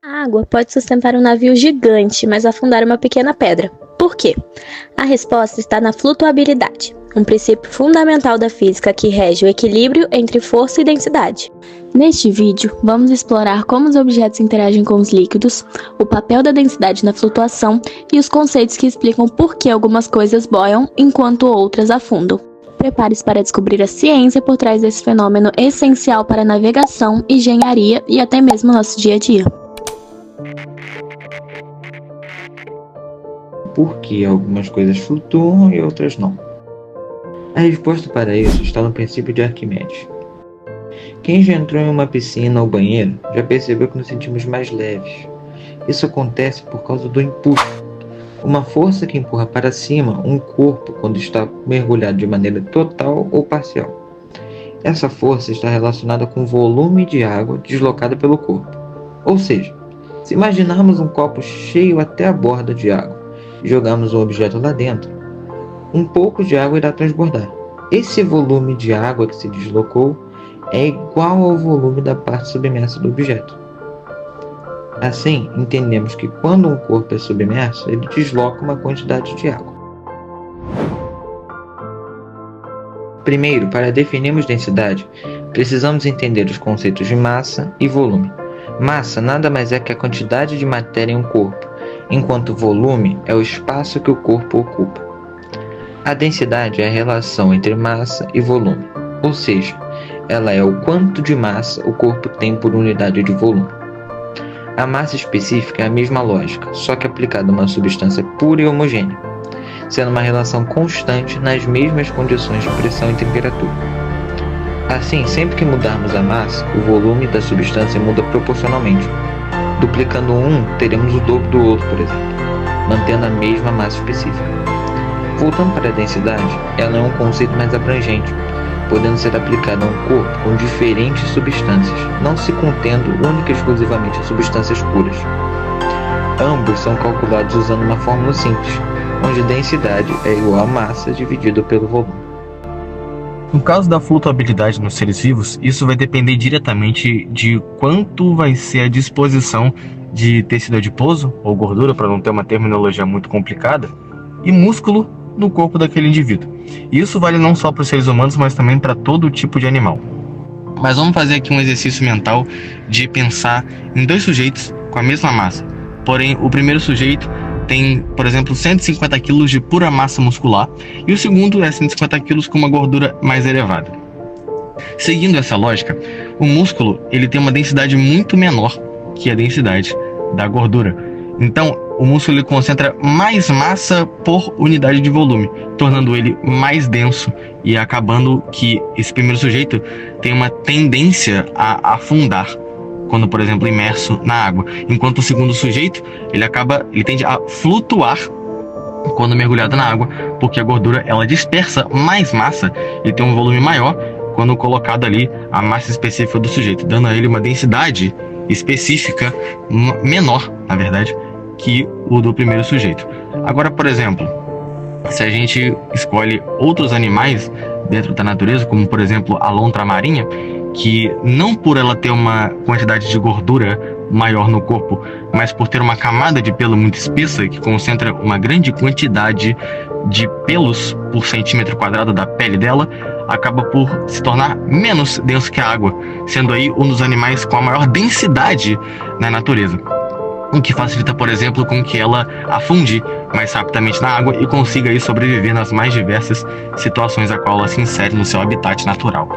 A água pode sustentar um navio gigante, mas afundar uma pequena pedra. Por quê? A resposta está na flutuabilidade, um princípio fundamental da física que rege o equilíbrio entre força e densidade. Neste vídeo, vamos explorar como os objetos interagem com os líquidos, o papel da densidade na flutuação e os conceitos que explicam por que algumas coisas boiam enquanto outras afundam. Prepare-se para descobrir a ciência por trás desse fenômeno essencial para a navegação, engenharia e até mesmo nosso dia a dia. Por que algumas coisas flutuam e outras não? A resposta para isso está no princípio de Arquimedes. Quem já entrou em uma piscina ou banheiro já percebeu que nos sentimos mais leves. Isso acontece por causa do empuxo, uma força que empurra para cima um corpo quando está mergulhado de maneira total ou parcial. Essa força está relacionada com o volume de água deslocada pelo corpo. Ou seja, se imaginarmos um copo cheio até a borda de água e jogarmos um objeto lá dentro, um pouco de água irá transbordar. Esse volume de água que se deslocou é igual ao volume da parte submersa do objeto. Assim, entendemos que quando um corpo é submerso, ele desloca uma quantidade de água. Primeiro, para definirmos densidade, precisamos entender os conceitos de massa e volume. Massa nada mais é que a quantidade de matéria em um corpo, enquanto volume é o espaço que o corpo ocupa. A densidade é a relação entre massa e volume, ou seja, ela é o quanto de massa o corpo tem por unidade de volume. A massa específica é a mesma lógica, só que aplicada a uma substância pura e homogênea, sendo uma relação constante nas mesmas condições de pressão e temperatura. Assim, sempre que mudarmos a massa, o volume da substância muda proporcionalmente. Duplicando um, teremos o dobro do outro, por exemplo, mantendo a mesma massa específica. Voltando para a densidade, ela é um conceito mais abrangente, podendo ser aplicada a um corpo com diferentes substâncias, não se contendo única e exclusivamente a substâncias puras. Ambos são calculados usando uma fórmula simples, onde densidade é igual a massa dividido pelo volume. No caso da flutuabilidade nos seres vivos, isso vai depender diretamente de quanto vai ser a disposição de tecido adiposo, ou gordura, para não ter uma terminologia muito complicada, e músculo no corpo daquele indivíduo. Isso vale não só para os seres humanos, mas também para todo tipo de animal. Mas vamos fazer aqui um exercício mental de pensar em dois sujeitos com a mesma massa. Porém, o primeiro sujeito tem, por exemplo, 150 kg de pura massa muscular e o segundo é 150 kg com uma gordura mais elevada. Seguindo essa lógica, o músculo ele tem uma densidade muito menor que a densidade da gordura. Então, o músculo ele concentra mais massa por unidade de volume, tornando ele mais denso e acabando que esse primeiro sujeito tem uma tendência a afundar quando, por exemplo, imerso na água, enquanto o segundo sujeito ele tende a flutuar quando mergulhado na água, porque a gordura ela dispersa mais massa e tem um volume maior quando colocado ali a massa específica do sujeito, dando a ele uma densidade específica menor, na verdade, que o do primeiro sujeito. Agora, por exemplo, se a gente escolhe outros animais dentro da natureza, como por exemplo a lontra marinha, que não por ela ter uma quantidade de gordura maior no corpo, mas por ter uma camada de pelo muito espessa que concentra uma grande quantidade de pelos por centímetro quadrado da pele dela, acaba por se tornar menos denso que a água, sendo aí um dos animais com a maior densidade na natureza. O que facilita, por exemplo, com que ela afunde mais rapidamente na água e consiga aí sobreviver nas mais diversas situações a qual ela se insere no seu habitat natural.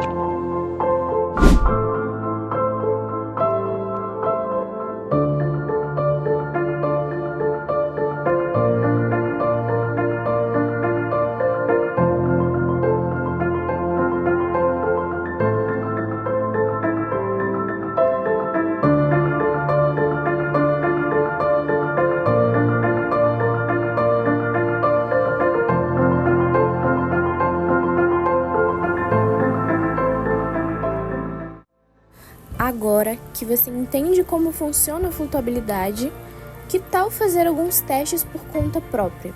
Agora que você entende como funciona a flutuabilidade, que tal fazer alguns testes por conta própria?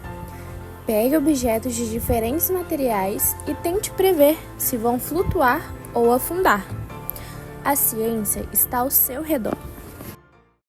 Pegue objetos de diferentes materiais e tente prever se vão flutuar ou afundar. A ciência está ao seu redor.